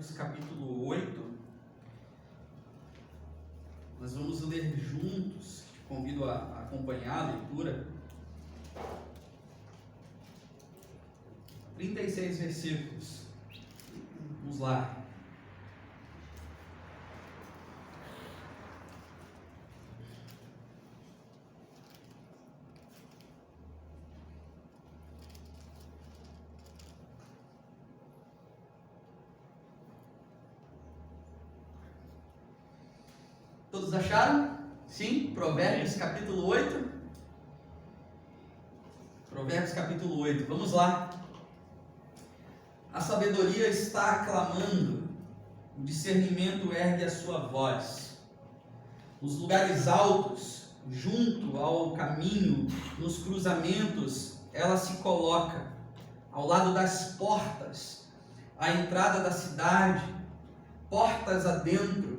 Provérbios capítulo 8. Nós vamos ler juntos, te convido a acompanhar a leitura. 36 versículos. Vamos lá. Todos acharam? Sim? Provérbios capítulo 8. Provérbios capítulo 8. Vamos lá. A sabedoria está clamando, o discernimento ergue a sua voz. Nos lugares altos, junto ao caminho, nos cruzamentos, ela se coloca, ao lado das portas, à entrada da cidade, portas adentro.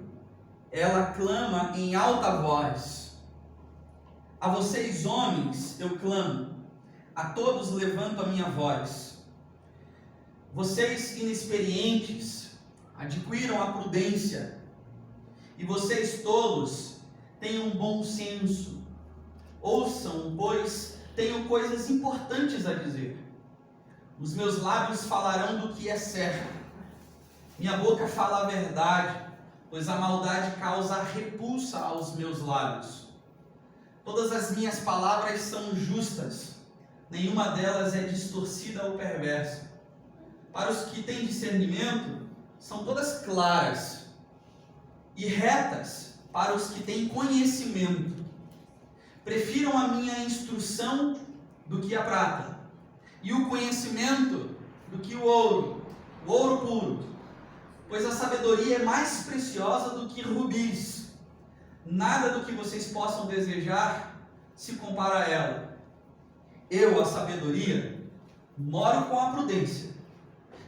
Ela clama em alta voz. A vocês, homens, eu clamo. A todos levanto a minha voz. Vocês inexperientes, adquiram a prudência. E vocês tolos, tenham bom senso. Ouçam, pois tenho coisas importantes a dizer. Os meus lábios falarão do que é certo. Minha boca fala a verdade, pois a maldade causa repulsa aos meus lábios. Todas as minhas palavras são justas, nenhuma delas é distorcida ou perversa. Para os que têm discernimento, são todas claras, e retas para os que têm conhecimento. Prefiram a minha instrução do que a prata, e o conhecimento do que o ouro puro. Pois a sabedoria é mais preciosa do que rubis. Nada do que vocês possam desejar se compara a ela. Eu, a sabedoria, moro com a prudência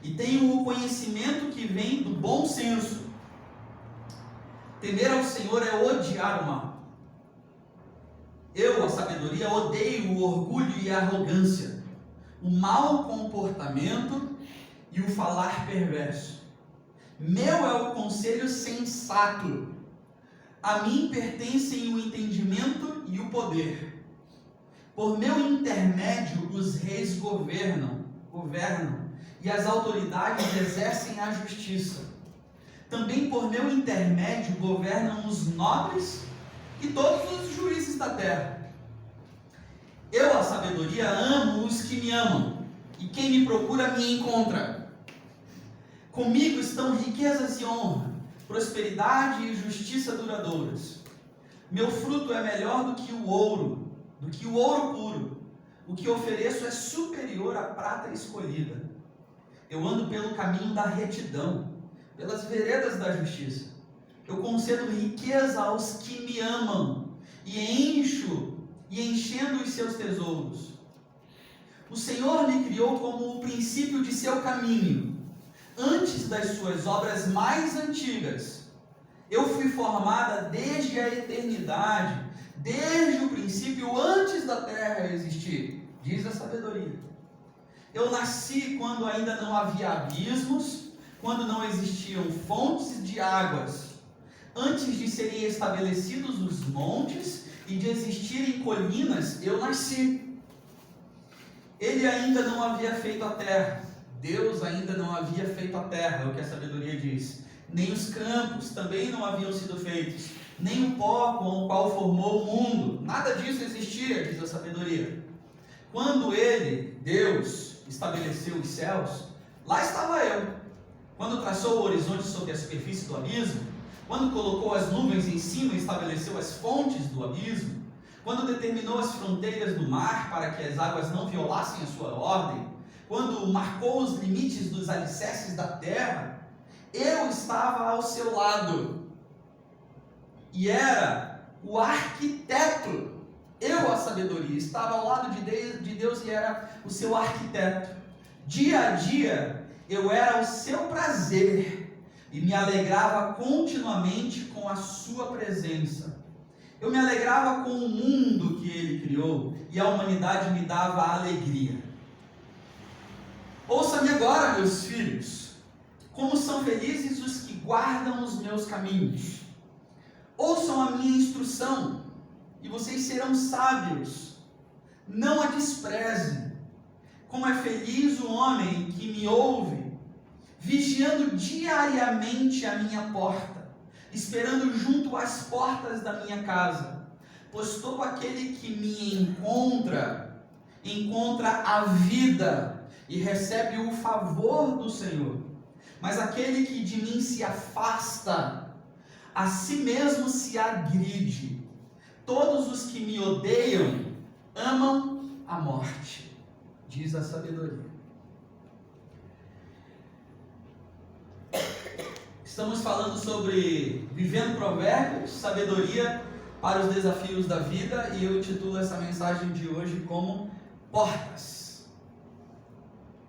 e tenho o conhecimento que vem do bom senso. Temer ao Senhor é odiar o mal. Eu, a sabedoria, odeio o orgulho e a arrogância, o mau comportamento e o falar perverso. Meu é o conselho sensato. A mim pertencem o entendimento e o poder. Por meu intermédio os reis governam, e as autoridades exercem a justiça. Também por meu intermédio governam os nobres e todos os juízes da terra. Eu, a sabedoria, amo os que me amam, e quem me procura me encontra. Comigo estão riquezas e honra, prosperidade e justiça duradouras. Meu fruto é melhor do que o ouro puro. O que ofereço é superior à prata escolhida. Eu ando pelo caminho da retidão, pelas veredas da justiça. Eu concedo riqueza aos que me amam, e enchendo os seus tesouros. O Senhor me criou como o princípio de seu caminho. Antes das suas obras mais antigas, eu fui formada desde a eternidade, desde o princípio, antes da terra existir, diz a sabedoria. Eu nasci quando ainda não havia abismos, quando não existiam fontes de águas, antes de serem estabelecidos os montes e de existirem colinas, eu nasci. Ele ainda não havia feito a terra. Deus ainda não havia feito a terra, é o que a sabedoria diz. Nem os campos também não haviam sido feitos, nem o pó com o qual formou o mundo. Nada disso existia, diz a sabedoria. Quando ele, Deus, estabeleceu os céus, lá estava eu. Quando traçou o horizonte sobre a superfície do abismo, quando colocou as nuvens em cima e estabeleceu as fontes do abismo, quando determinou as fronteiras do mar para que as águas não violassem a sua ordem, quando marcou os limites dos alicerces da terra, eu estava ao seu lado e era o arquiteto. Eu, a sabedoria, estava ao lado de Deus e era o seu arquiteto. Dia a dia eu era o seu prazer e me alegrava continuamente com a sua presença. Eu me alegrava com o mundo que ele criou e a humanidade me dava alegria. Ouça-me agora, meus filhos. Como são felizes os que guardam os meus caminhos. Ouçam a minha instrução, e vocês serão sábios. Não a desprezem. Como é feliz o homem que me ouve, vigiando diariamente a minha porta, esperando junto às portas da minha casa. Pois todo aquele que me encontra a vida e recebe o favor do Senhor. Mas aquele que de mim se afasta, a si mesmo se agride. Todos os que me odeiam amam a morte, diz a sabedoria. Estamos falando sobre vivendo provérbios, sabedoria para os desafios da vida, e eu titulo essa mensagem de hoje como portas.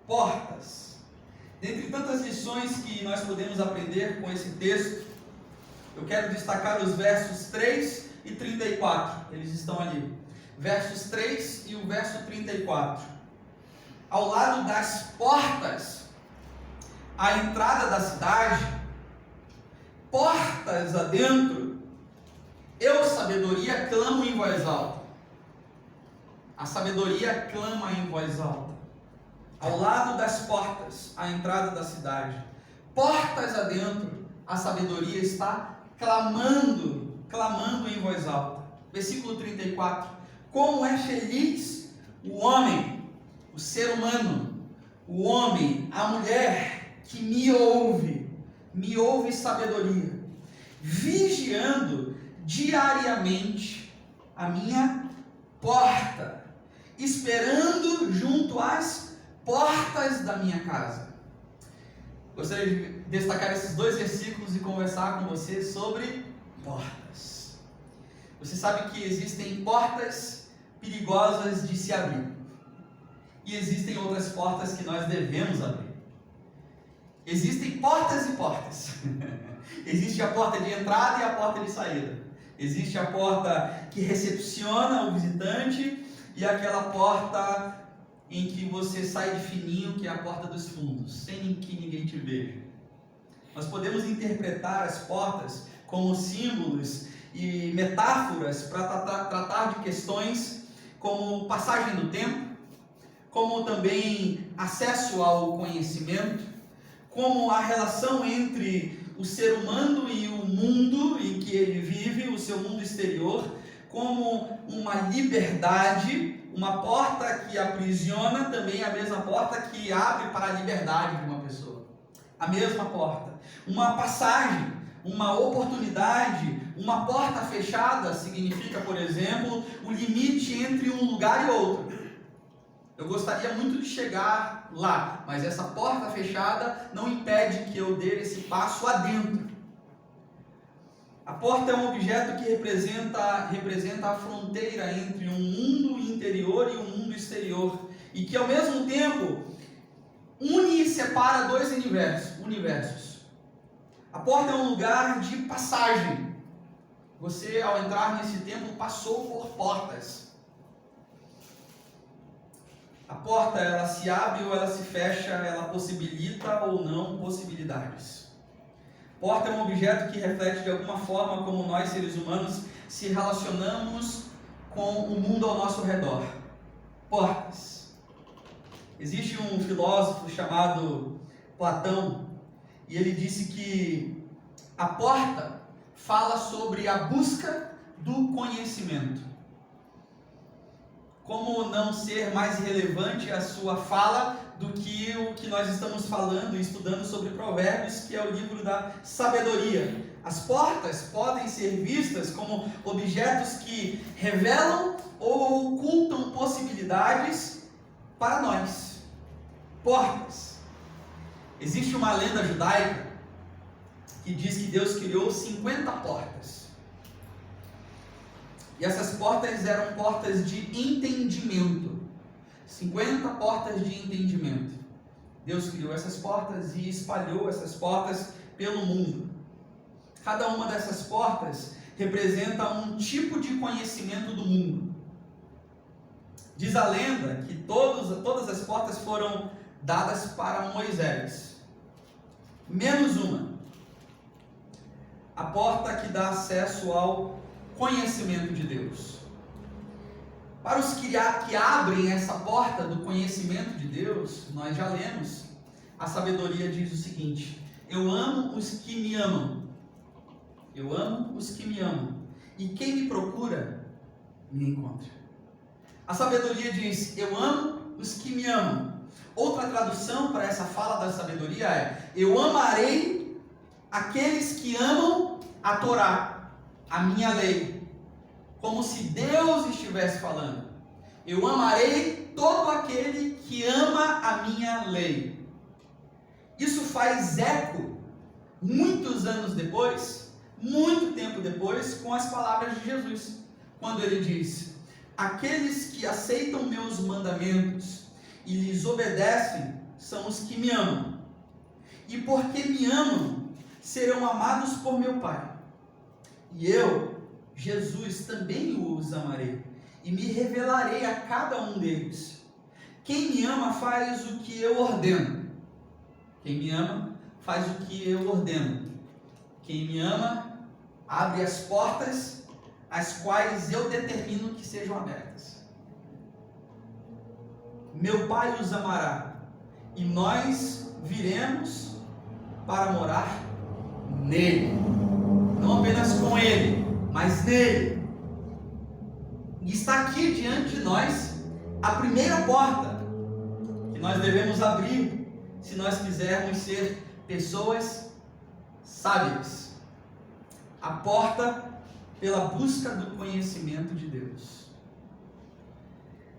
Portas. Dentre tantas lições que nós podemos aprender com esse texto, eu quero destacar os versos 3 e 34. Eles estão ali. Versos 3 e o verso 34. Ao lado das portas, à entrada da cidade, portas adentro, eu, sabedoria, clamo em voz alta. A sabedoria clama em voz alta. Ao lado das portas, à entrada da cidade, portas adentro, a sabedoria está clamando em voz alta. Versículo 34. Como é feliz o homem, o ser humano, o homem, a mulher que me ouve sabedoria, vigiando diariamente a minha porta, esperando junto às portas da minha casa. Gostaria de destacar esses dois versículos e conversar com você sobre portas. Você sabe que existem portas perigosas de se abrir, e existem outras portas que nós devemos abrir. Existem portas e portas. Existe a porta de entrada e a porta de saída. Existe a porta que recepciona o visitante e aquela porta em que você sai de fininho, que é a porta dos fundos, sem que ninguém te veja. Nós podemos interpretar as portas como símbolos e metáforas para tratar de questões como passagem do tempo, como também acesso ao conhecimento, como a relação entre o ser humano e o mundo em que ele vive, o seu mundo exterior, como uma liberdade. Uma porta que aprisiona também é a mesma porta que abre para a liberdade de uma pessoa. A mesma porta. Uma passagem, uma oportunidade, uma porta fechada significa, por exemplo, o limite entre um lugar e outro. Eu gostaria muito de chegar lá, mas essa porta fechada não impede que eu dê esse passo adentro. A porta é um objeto que representa a fronteira entre um mundo interior e um mundo exterior, e que ao mesmo tempo une e separa dois universos. A porta é um lugar de passagem. Você, ao entrar nesse templo, passou por portas. A porta, ela se abre ou ela se fecha, ela possibilita ou não possibilidades. Porta é um objeto que reflete de alguma forma como nós, seres humanos, se relacionamos com o mundo ao nosso redor. Portas. Existe um filósofo chamado Platão, e ele disse que a porta fala sobre a busca do conhecimento. Como não ser mais relevante a sua fala do que o que nós estamos falando e estudando sobre Provérbios, que é o livro da sabedoria. As portas podem ser vistas como objetos que revelam ou ocultam possibilidades para nós. Portas. Existe uma lenda judaica que diz que Deus criou 50 portas. E essas portas eram portas de entendimento. 50 portas de entendimento. Deus criou essas portas e espalhou essas portas pelo mundo. Cada uma dessas portas representa um tipo de conhecimento do mundo. Diz a lenda que todas as portas foram dadas para Moisés. menos uma. A porta que dá acesso ao conhecimento de Deus. Para os que abrem essa porta do conhecimento de Deus, nós já lemos, a sabedoria diz o seguinte: eu amo os que me amam. Eu amo os que me amam. E quem me procura, me encontra. A sabedoria diz: eu amo os que me amam. Outra tradução para essa fala da sabedoria é: eu amarei aqueles que amam a Torá, a minha lei. Como se Deus estivesse falando. Eu amarei todo aquele que ama a minha lei. Isso faz eco, muitos anos depois, muito tempo depois, com as palavras de Jesus. Quando ele diz: aqueles que aceitam meus mandamentos e lhes obedecem são os que me amam. E porque me amam, serão amados por meu Pai. E eu, Jesus, também os amarei e me revelarei a cada um deles. Quem me ama faz o que eu ordeno. Quem me ama faz o que eu ordeno. Quem me ama abre as portas, as quais eu determino que sejam abertas. Meu Pai os amará e nós viremos para morar nele. Não apenas com ele, mas nele. E está aqui diante de nós a primeira porta que nós devemos abrir se nós quisermos ser pessoas sábias. A porta pela busca do conhecimento de Deus.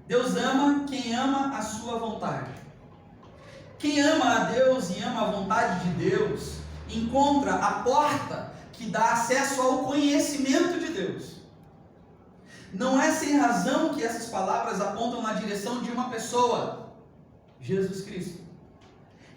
Deus ama quem ama a sua vontade. Quem ama a Deus e ama a vontade de Deus, encontra a porta que dá acesso ao conhecimento de Deus. Não é sem razão que essas palavras apontam na direção de uma pessoa, Jesus Cristo.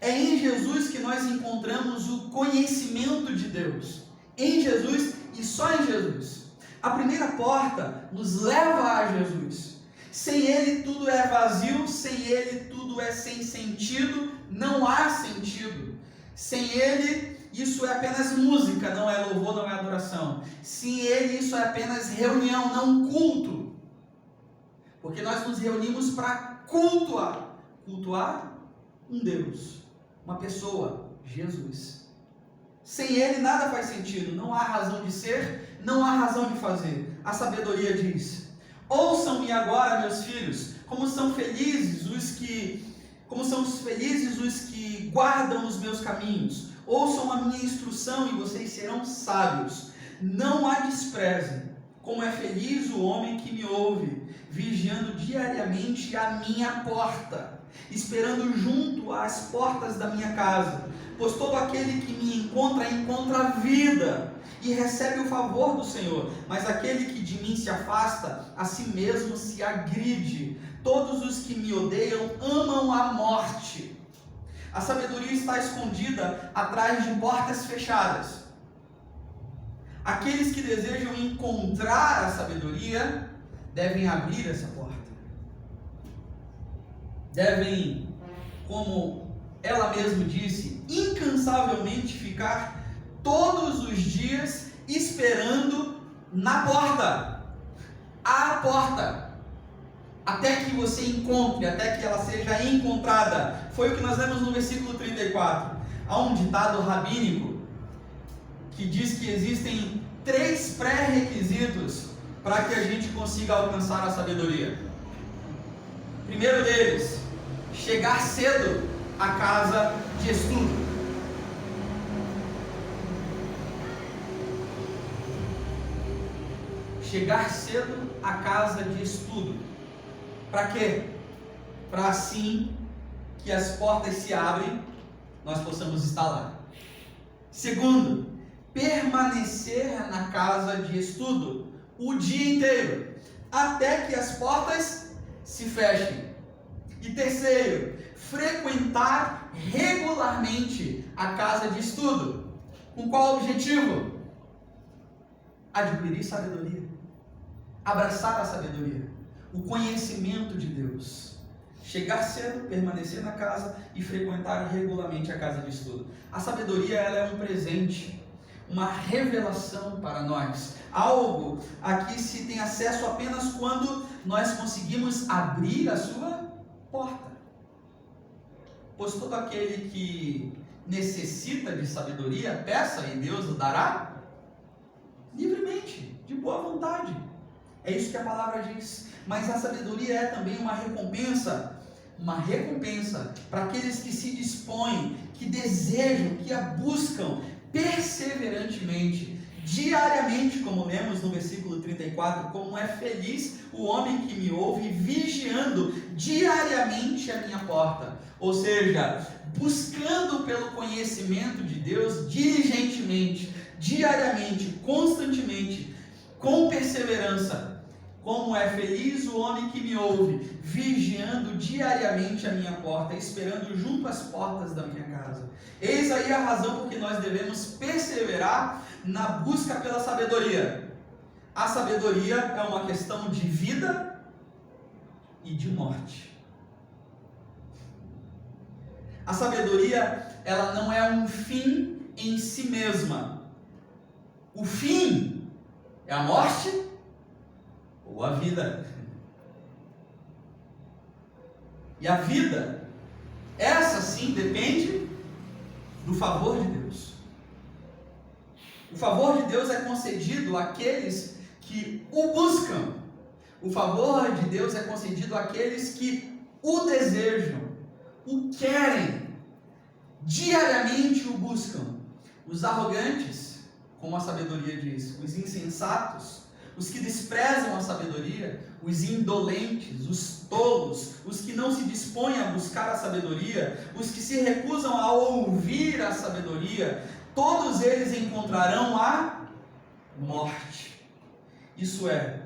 É em Jesus que nós encontramos o conhecimento de Deus. Em Jesus e só em Jesus. A primeira porta nos leva a Jesus. Sem Ele tudo é vazio, sem Ele tudo é sem sentido, não há sentido. Sem Ele isso é apenas música, não é louvor, não é adoração. Sem Ele isso é apenas reunião, não culto. Porque nós nos reunimos para cultuar. Cultuar um Deus, uma pessoa, Jesus. Sem Ele nada faz sentido, não há razão de ser, não há razão de fazer. A sabedoria diz: ouçam-me agora, meus filhos, como são felizes os que guardam os meus caminhos. Ouçam a minha instrução e vocês serão sábios. Não a desprezem. Como é feliz o homem que me ouve, vigiando diariamente a minha porta, esperando junto às portas da minha casa. Pois todo aquele que me encontra a vida e recebe o favor do Senhor. Mas aquele que de mim se afasta, a si mesmo se agride. Todos os que me odeiam amam a morte. A sabedoria está escondida atrás de portas fechadas. Aqueles que desejam encontrar a sabedoria devem abrir essa porta. Devem, como ela mesma disse, incansavelmente ficar todos os dias esperando na porta. A porta. Até que você encontre, até que ela seja encontrada. Foi o que nós lemos no versículo 34. Há um ditado rabínico que diz que existem 3 pré-requisitos para que a gente consiga alcançar a sabedoria. Primeiro deles, chegar cedo à casa de estudo. Chegar cedo à casa de estudo. Para quê? Para assim que as portas se abrem, nós possamos estar lá. Segundo, permanecer na casa de estudo o dia inteiro, até que as portas se fechem. E terceiro, frequentar regularmente a casa de estudo. Com qual objetivo? Adquirir sabedoria. Abraçar a sabedoria. O conhecimento de Deus. chegar cedo, permanecer na casa e frequentar regularmente a casa de estudo. A sabedoria, ela é um presente, uma revelação para nós, algo a que se tem acesso apenas quando nós conseguimos abrir a sua porta. Pois todo aquele que necessita de sabedoria, peça e Deus o dará livremente, de boa vontade. É isso que a palavra diz. Mas a sabedoria é também uma recompensa para aqueles que se dispõem, que desejam, que a buscam perseverantemente, diariamente, como lemos no versículo 34, como é feliz o homem que me ouve, vigiando diariamente a minha porta. Ou seja, buscando pelo conhecimento de Deus diligentemente, diariamente, constantemente, com perseverança. Como é feliz o homem que me ouve, vigiando diariamente a minha porta, esperando junto às portas da minha casa. Eis aí a razão por que nós devemos perseverar na busca pela sabedoria. A sabedoria é uma questão de vida e de morte. A sabedoria, ela não é um fim em si mesma. O fim é a morte ou a vida. E a vida, essa sim depende do favor de Deus. O favor de Deus é concedido àqueles que o buscam. O favor de Deus é concedido àqueles que o desejam, o querem, diariamente o buscam. Os arrogantes, como a sabedoria diz, os insensatos, os que desprezam a sabedoria, os indolentes, os tolos, os que não se dispõem a buscar a sabedoria, os que se recusam a ouvir a sabedoria, todos eles encontrarão a morte. Isso é,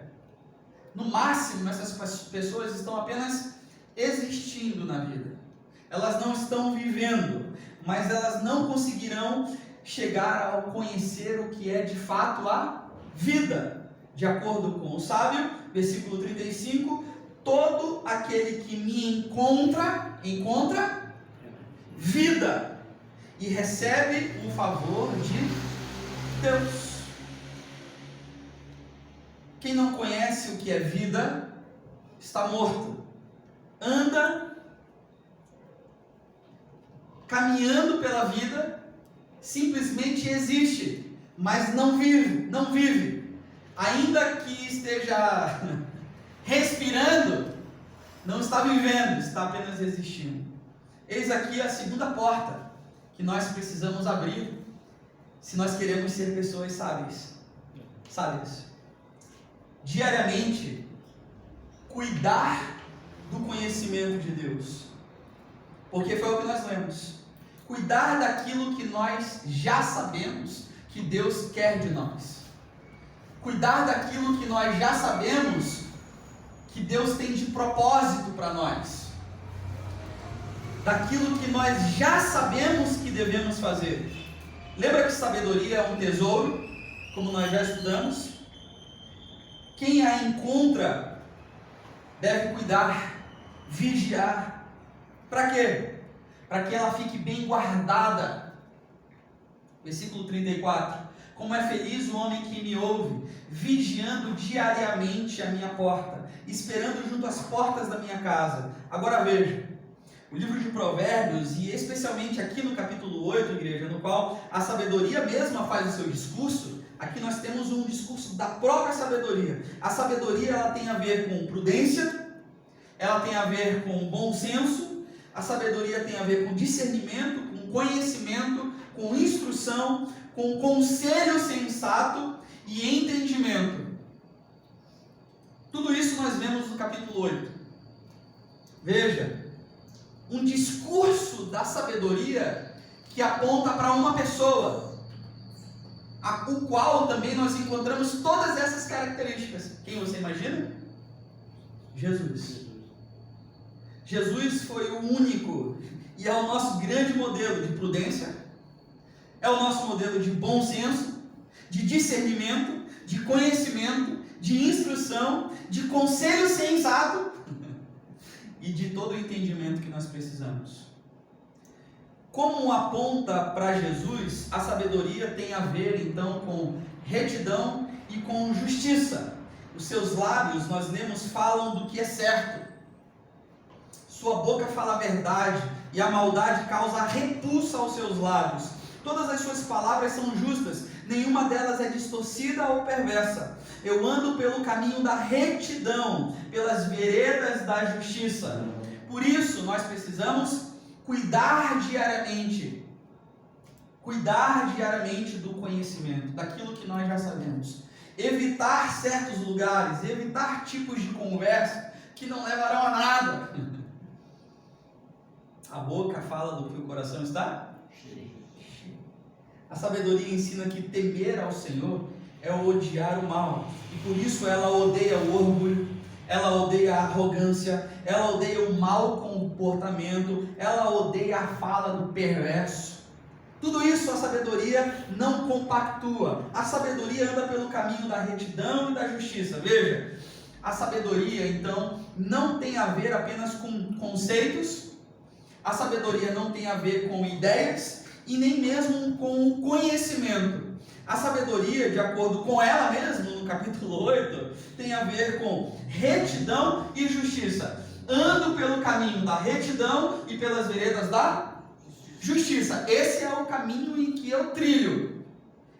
no máximo, essas pessoas estão apenas existindo na vida. Elas não estão vivendo, mas elas não conseguirão chegar ao conhecer o que é de fato a vida. De acordo com o sábio, versículo 35, todo aquele que me encontra vida e recebe o favor de Deus. Quem não conhece o que é vida, está morto. Anda caminhando pela vida, simplesmente existe, mas não vive. Ainda que esteja respirando, não está vivendo, está apenas existindo. Eis aqui a segunda porta que nós precisamos abrir, se nós queremos ser pessoas sábias. Diariamente, cuidar do conhecimento de Deus. Porque foi o que nós lemos. Cuidar daquilo que nós já sabemos que Deus quer de nós. Cuidar daquilo que nós já sabemos que Deus tem de propósito para nós. Daquilo que nós já sabemos que devemos fazer. Lembra que sabedoria é um tesouro, como nós já estudamos? Quem a encontra deve cuidar, vigiar. Para quê? Para que ela fique bem guardada. Versículo 34. Como é feliz o homem que me ouve, vigiando diariamente a minha porta, esperando junto às portas da minha casa. Agora veja, o livro de Provérbios, e especialmente aqui no capítulo 8, igreja, no qual a sabedoria mesma faz o seu discurso, aqui nós temos um discurso da própria sabedoria. A sabedoria, ela tem a ver com prudência, ela tem a ver com bom senso, a sabedoria tem a ver com discernimento, com conhecimento, com instrução, com conselho sensato e entendimento. Tudo isso nós vemos no capítulo 8. Veja, um discurso da sabedoria que aponta para uma pessoa, o qual também nós encontramos todas essas características. Quem você imagina? Jesus. Jesus foi o único e é o nosso grande modelo de prudência, é o nosso modelo de bom senso, de discernimento, de conhecimento, de instrução, de conselho sensato e de todo o entendimento que nós precisamos. Como aponta para Jesus, a sabedoria tem a ver então com retidão e com justiça. Os seus lábios, nós lemos, falam do que é certo. Sua boca fala a verdade e a maldade causa repulsa aos seus lábios. Todas as suas palavras são justas, nenhuma delas é distorcida ou perversa. Eu ando pelo caminho da retidão, pelas veredas da justiça. Por isso, nós precisamos cuidar diariamente do conhecimento, daquilo que nós já sabemos. Evitar certos lugares, evitar tipos de conversa que não levarão a nada. A boca fala do que o coração está cheio. A sabedoria ensina que temer ao Senhor é odiar o mal, e por isso ela odeia o orgulho, ela odeia a arrogância, ela odeia o mau comportamento, ela odeia a fala do perverso. Tudo isso a sabedoria não compactua. A sabedoria anda pelo caminho da retidão e da justiça. Veja, a sabedoria então não tem a ver apenas com conceitos, a sabedoria não tem a ver com ideias e nem mesmo com o conhecimento. A sabedoria, de acordo com ela mesma, no capítulo 8, tem a ver com retidão e justiça. Ando pelo caminho da retidão e pelas veredas da justiça. Esse é o caminho em que eu trilho.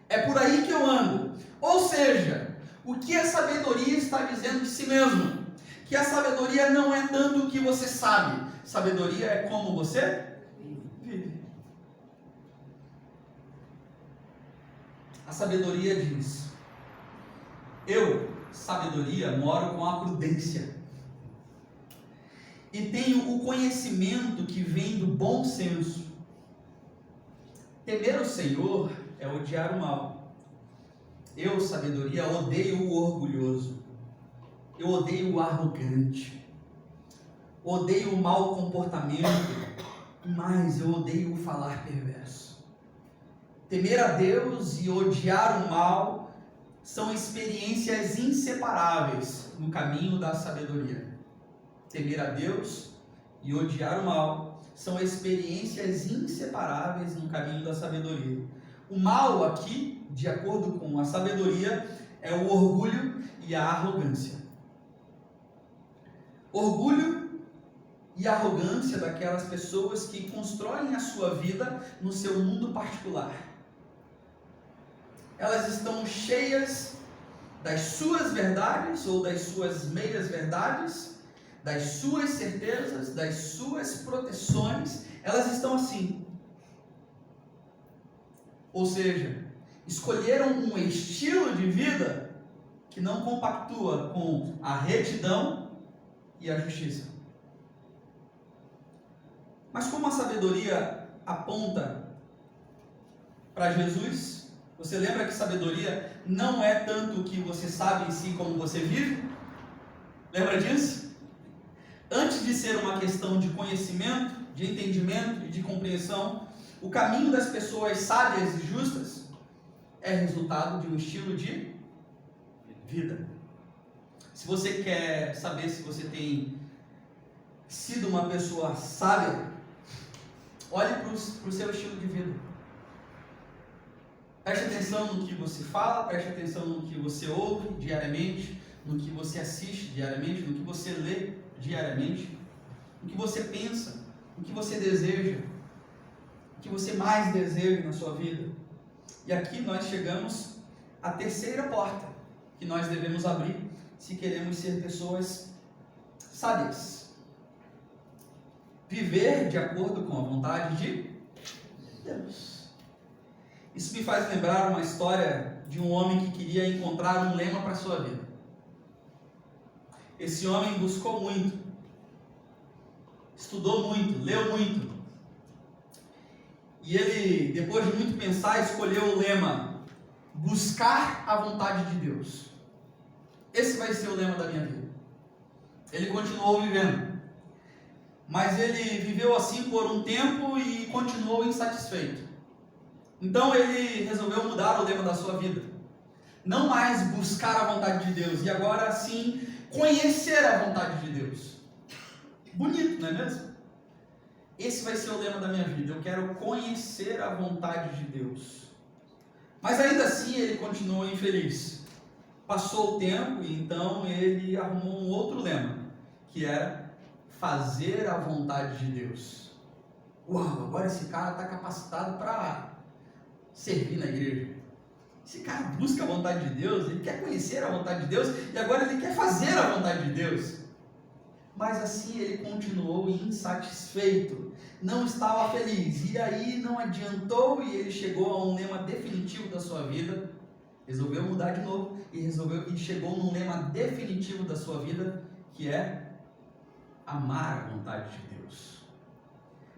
É por aí que eu ando. Ou seja, o que a sabedoria está dizendo de si mesmo? Que a sabedoria não é tanto o que você sabe. Sabedoria é como você vive. A sabedoria diz: eu, sabedoria, moro com a prudência e tenho o conhecimento que vem do bom senso. Temer o Senhor é odiar o mal. Eu, sabedoria, odeio o orgulhoso. Eu odeio o arrogante. Odeio o mau comportamento. Mas eu odeio o falar perverso. Temer a Deus e odiar o mal são experiências inseparáveis no caminho da sabedoria. Temer a Deus e odiar o mal são experiências inseparáveis no caminho da sabedoria. O mal aqui, de acordo com a sabedoria, é o orgulho e a arrogância. Orgulho e arrogância daquelas pessoas que constroem a sua vida no seu mundo particular. Elas estão cheias das suas verdades ou das suas meias verdades, das suas certezas, das suas proteções. Elas estão assim. Ou seja, escolheram um estilo de vida que não compactua com a retidão e a justiça. Mas como a sabedoria aponta para Jesus, você lembra que sabedoria não é tanto o que você sabe em si como você vive? Lembra disso? Antes de ser uma questão de conhecimento, de entendimento e de compreensão, o caminho das pessoas sábias e justas é resultado de um estilo de vida. Se você quer saber se você tem sido uma pessoa sábia, olhe para o seu estilo de vida. Preste atenção no que você fala, preste atenção no que você ouve diariamente, no que você assiste diariamente, no que você lê diariamente, no que você pensa, no que você deseja, o que você mais deseja na sua vida. E aqui nós chegamos à terceira porta que nós devemos abrir se queremos ser pessoas sábias. Viver de acordo com a vontade de Deus. Isso me faz lembrar uma história de um homem que queria encontrar um lema para a sua vida. Esse homem buscou muito, estudou muito, leu muito. E ele, depois de muito pensar, escolheu o lema: buscar a vontade de Deus. Esse vai ser o lema da minha vida. Ele continuou vivendo, mas ele viveu assim por um tempo e continuou insatisfeito. Então ele resolveu mudar o lema da sua vida. Não mais buscar a vontade de Deus, e agora sim conhecer a vontade de Deus. Bonito, não é mesmo? Esse vai ser o lema da minha vida. Eu quero conhecer a vontade de Deus. Mas ainda assim ele continuou infeliz. Passou o tempo e então ele arrumou um outro lema, que era fazer a vontade de Deus. Uau, agora esse cara está capacitado para servir na igreja. Esse cara busca a vontade de Deus, ele quer conhecer a vontade de Deus e agora ele quer fazer a vontade de Deus. Mas assim ele continuou insatisfeito, não estava feliz, e aí não adiantou e ele chegou a um lema definitivo da sua vida, resolveu mudar de novo e chegou num lema definitivo da sua vida, que é amar a vontade de Deus.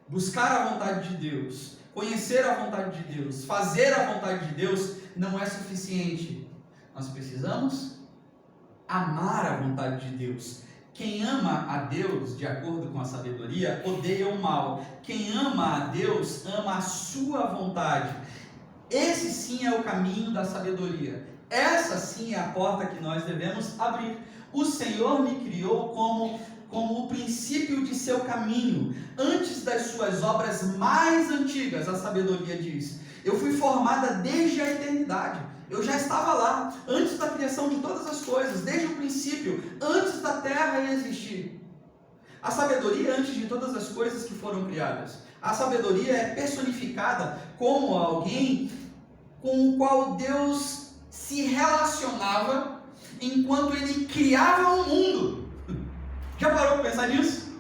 Buscar a vontade de Deus, conhecer a vontade de Deus, fazer a vontade de Deus não é suficiente. Nós precisamos amar a vontade de Deus. Quem ama a Deus, de acordo com a sabedoria, odeia o mal. Quem ama a Deus, ama a sua vontade. Esse sim é o caminho da sabedoria. Essa sim é a porta que nós devemos abrir. O Senhor me criou como o princípio de seu caminho, antes das suas obras mais antigas, a sabedoria diz. Eu fui formada desde a eternidade. Eu já estava lá, antes da criação de todas as coisas, desde o princípio, antes da terra existir. A sabedoria antes de todas as coisas que foram criadas. A sabedoria é personificada como alguém com o qual Deus se relacionava enquanto ele criava o mundo. Já parou para pensar nisso?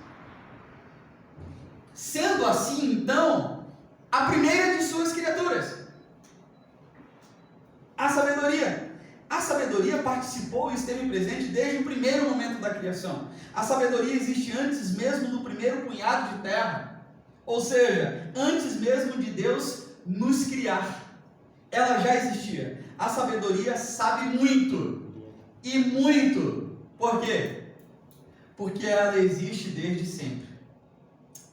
Sendo assim, então, a primeira de suas criaturas. A sabedoria participou e esteve presente desde o primeiro momento da criação. A sabedoria existe antes mesmo do primeiro punhado de terra. Ou seja, antes mesmo de Deus nos criar. Ela já existia. A sabedoria sabe muito. E muito. Por quê? Porque ela existe desde sempre.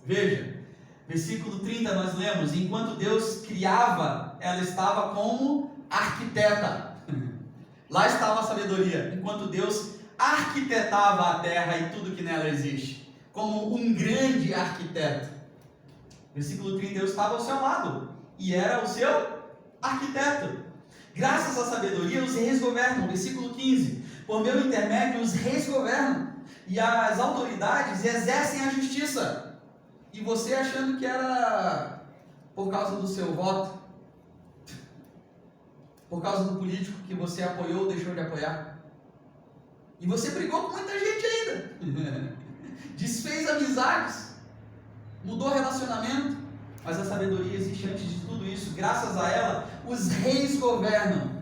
Veja, versículo 30 nós lemos: enquanto Deus criava, ela estava como arquiteta. Lá estava a sabedoria, enquanto Deus arquitetava a terra e tudo que nela existe, como um grande arquiteto. Versículo 30, Deus estava ao seu lado e era o seu arquiteto. Graças à sabedoria os reis governam. Versículo 15, por meu intermédio os reis governam e as autoridades exercem a justiça. E você achando que era por causa do seu voto, por causa do político que você apoiou ou deixou de apoiar. E você brigou com muita gente ainda. Desfez amizades. Mudou relacionamento. Mas a sabedoria existe antes de tudo isso. Graças a ela, os reis governam.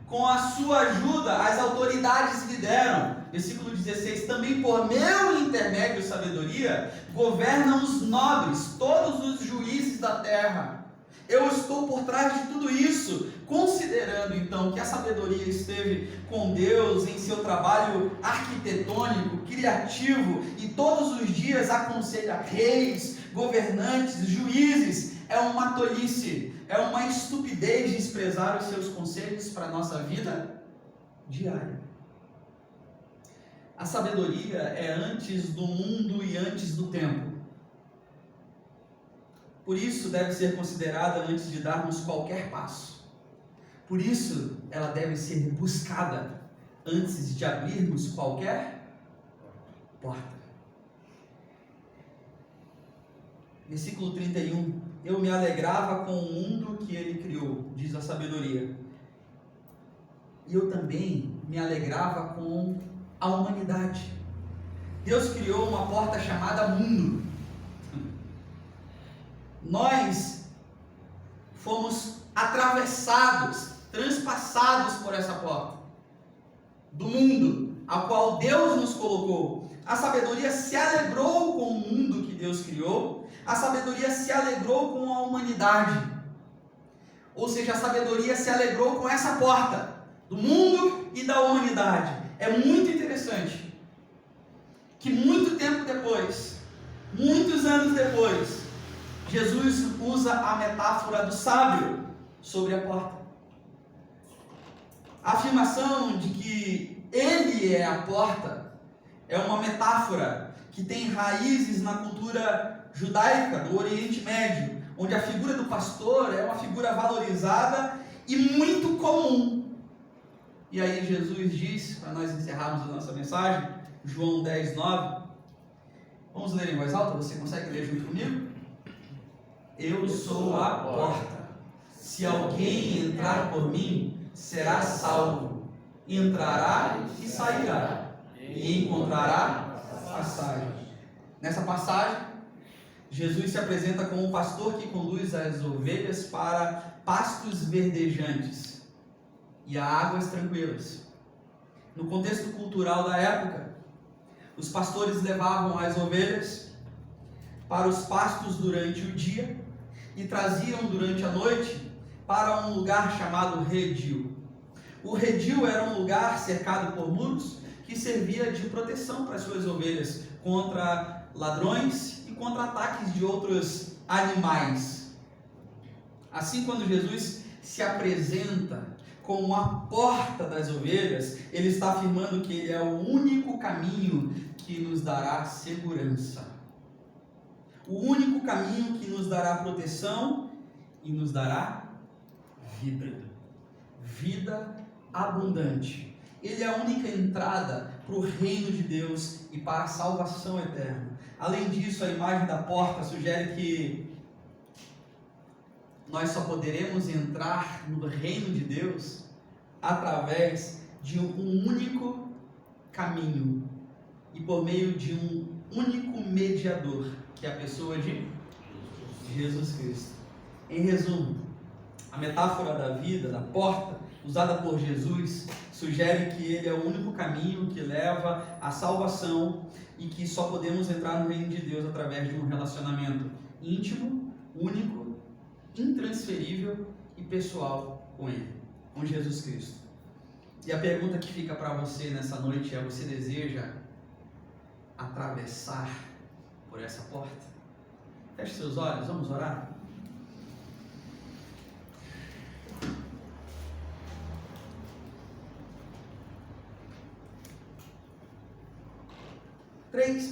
Com a sua ajuda, as autoridades lideram. Versículo 16, também por meu intermédio, sabedoria, governam os nobres, todos os juízes da terra. Eu estou por trás de tudo isso, considerando então que a sabedoria esteve com Deus em seu trabalho arquitetônico, criativo, e todos os dias aconselha reis, governantes, juízes. É uma tolice, é uma estupidez desprezar os seus conselhos para a nossa vida diária. A sabedoria é antes do mundo e antes do tempo. Por isso deve ser considerada antes de darmos qualquer passo. Por isso ela deve ser buscada antes de abrirmos qualquer porta. Versículo 31. Eu me alegrava com o mundo que ele criou, diz a sabedoria. E eu também me alegrava com a humanidade. Deus criou uma porta chamada mundo. Nós fomos atravessados, transpassados por essa porta do mundo ao qual Deus nos colocou. A sabedoria se alegrou com o mundo que Deus criou. A sabedoria se alegrou com a humanidade. Ou seja, a sabedoria se alegrou com essa porta do mundo e da humanidade. É muito interessante que muito tempo depois, muitos anos depois, Jesus usa a metáfora do sábio sobre a porta. A afirmação de que ele é a porta é uma metáfora que tem raízes na cultura judaica do Oriente Médio, onde a figura do pastor é uma figura valorizada e muito comum. E aí Jesus diz, para nós encerrarmos a nossa mensagem, João 10, 9, vamos ler em voz alta, você consegue ler junto comigo? Eu sou a porta, se alguém entrar por mim, será salvo, entrará e sairá, e encontrará passagem. Nessa passagem, Jesus se apresenta como um pastor que conduz as ovelhas para pastos verdejantes e a águas tranquilas. No contexto cultural da época, os pastores levavam as ovelhas para os pastos durante o dia e traziam durante a noite para um lugar chamado redil. O redil era um lugar cercado por muros que servia de proteção para as suas ovelhas contra ladrões e contra ataques de outros animais. Assim, quando Jesus se apresenta como a porta das ovelhas, ele está afirmando que ele é o único caminho que nos dará segurança. O único caminho que nos dará proteção e nos dará vida. Vida abundante. Ele é a única entrada para o reino de Deus e para a salvação eterna. Além disso, a imagem da porta sugere que nós só poderemos entrar no reino de Deus através de um único caminho e por meio de um único mediador, que é a pessoa de Jesus Cristo. Em resumo, a metáfora da vida, da porta, usada por Jesus, sugere que ele é o único caminho que leva à salvação e que só podemos entrar no reino de Deus através de um relacionamento íntimo, único, intransferível e pessoal com ele, com Jesus Cristo. E a pergunta que fica para você nessa noite é: você deseja atravessar por essa porta? Feche seus olhos, vamos orar?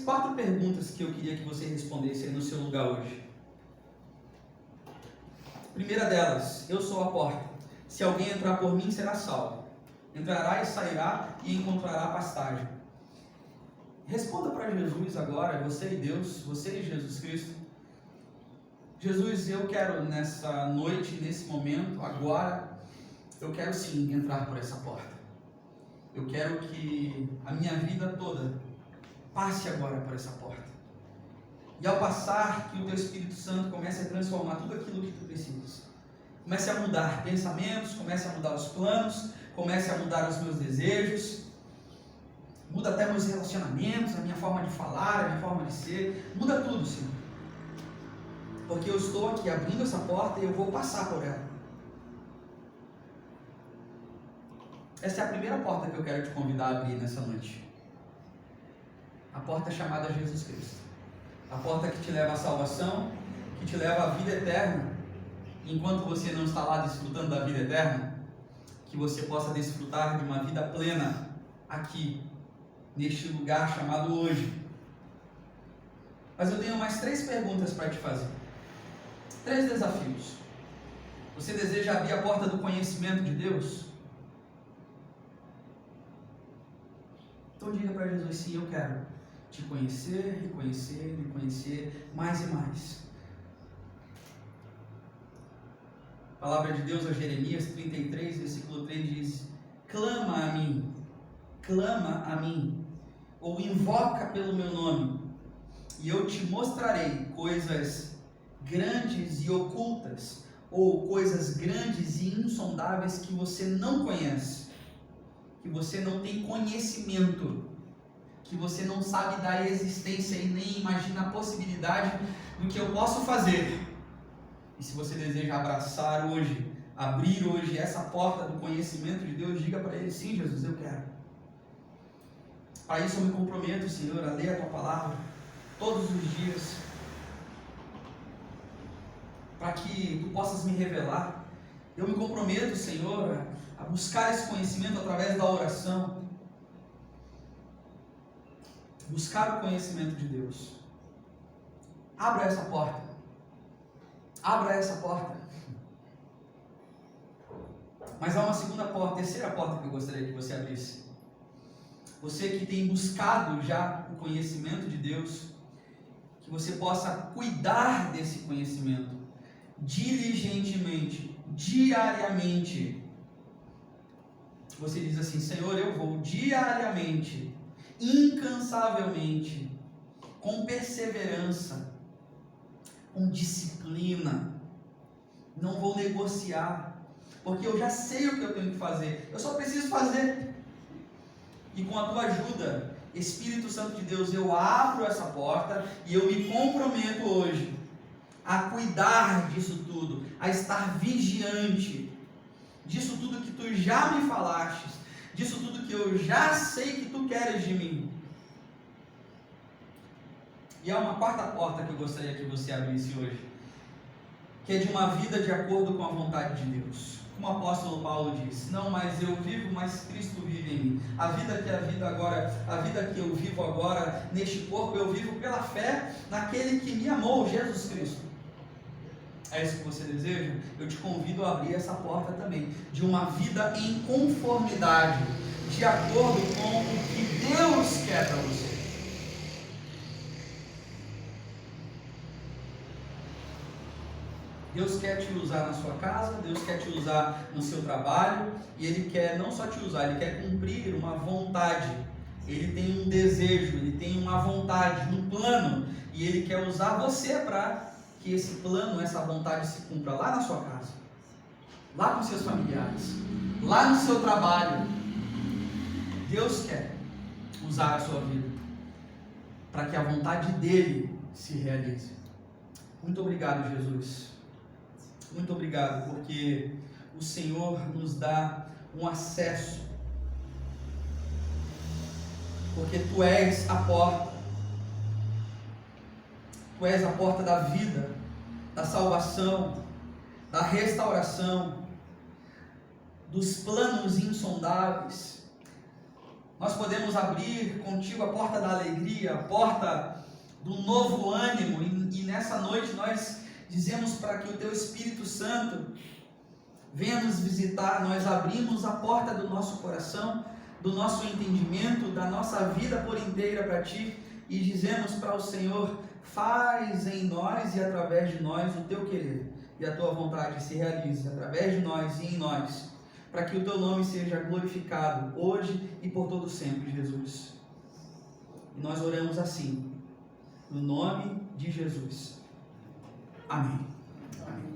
Quatro perguntas que eu queria que você respondesse aí no seu lugar hoje. Primeira delas: eu sou a porta. Se alguém entrar por mim, será salvo. Entrará e sairá e encontrará pastagem. Responda para Jesus agora, você e Deus, você e Jesus Cristo. Jesus, eu quero nessa noite, nesse momento, agora, eu quero sim entrar por essa porta. Eu quero que a minha vida toda passe agora por essa porta. E ao passar, que o teu Espírito Santo comece a transformar tudo aquilo que tu precisas. Comece a mudar pensamentos, comece a mudar os planos, comece a mudar os meus desejos. Muda até meus relacionamentos, a minha forma de falar, a minha forma de ser. Muda tudo, Senhor. Porque eu estou aqui abrindo essa porta e eu vou passar por ela. Essa é a primeira porta que eu quero te convidar a abrir nessa noite. A porta chamada Jesus Cristo. A porta que te leva à salvação, que te leva à vida eterna. Enquanto você não está lá desfrutando da vida eterna, que você possa desfrutar de uma vida plena aqui, neste lugar chamado hoje. Mas eu tenho mais 3 perguntas para te fazer. 3 desafios. Você deseja abrir a porta do conhecimento de Deus? Então diga para Jesus: sim, eu quero te conhecer, reconhecer, me conhecer mais e mais. A palavra de Deus a Jeremias 33, versículo 3 diz: clama a mim, ou invoca pelo meu nome, e eu te mostrarei coisas grandes e ocultas, ou coisas grandes e insondáveis que você não conhece, que você não tem conhecimento, que você não sabe da existência e nem imagina a possibilidade do que eu posso fazer. E se você deseja abraçar hoje, abrir hoje essa porta do conhecimento de Deus, diga para Ele: sim, Jesus, eu quero. Para isso eu me comprometo, Senhor, a ler a Tua Palavra todos os dias, para que Tu possas me revelar. Eu me comprometo, Senhor, a buscar esse conhecimento através da oração. buscar o conhecimento de Deus. Abra essa porta. Abra essa porta. Mas há uma segunda porta, terceira porta que eu gostaria que você abrisse. Você que tem buscado já o conhecimento de Deus, que você possa cuidar desse conhecimento diligentemente, diariamente. Você diz assim: Senhor, eu vou diariamente, incansavelmente, com perseverança, com disciplina, não vou negociar, porque eu já sei o que eu tenho que fazer, eu só preciso fazer. E com a tua ajuda, Espírito Santo de Deus, eu abro essa porta e eu me comprometo hoje a cuidar disso tudo, a estar vigiante disso tudo que tu já me falaste, disso tudo que eu já sei que tu queres de mim. E há uma quarta porta que eu gostaria que você abrisse hoje, que é de uma vida de acordo com a vontade de Deus. Como o apóstolo Paulo diz: não mais eu vivo, mas Cristo vive em mim. A vida que eu vivo agora neste corpo, eu vivo pela fé naquele que me amou, Jesus Cristo. É isso que você deseja? Eu te convido a abrir essa porta também, de uma vida em conformidade, de acordo com o que Deus quer para você. Deus quer te usar na sua casa, Deus quer te usar no seu trabalho, e Ele quer não só te usar, Ele quer cumprir uma vontade. Ele tem um desejo, Ele tem uma vontade, um plano, e Ele quer usar você para que esse plano, essa vontade se cumpra lá na sua casa, lá com seus familiares, lá no seu trabalho. Deus quer usar a sua vida para que a vontade dEle se realize. Muito obrigado, Jesus. Muito obrigado, porque o Senhor nos dá um acesso, porque Tu és a porta, Tu és a porta da vida, da salvação, da restauração, dos planos insondáveis. Nós podemos abrir contigo a porta da alegria, a porta do novo ânimo, e nessa noite nós dizemos para que o Teu Espírito Santo venha nos visitar. Nós abrimos a porta do nosso coração, do nosso entendimento, da nossa vida por inteira para Ti, e dizemos para o Senhor: faz em nós e através de nós o Teu querer, e a Tua vontade se realize através de nós e em nós, para que o Teu nome seja glorificado hoje e por todo sempre, Jesus. E nós oramos assim, no nome de Jesus. Amém. Amém.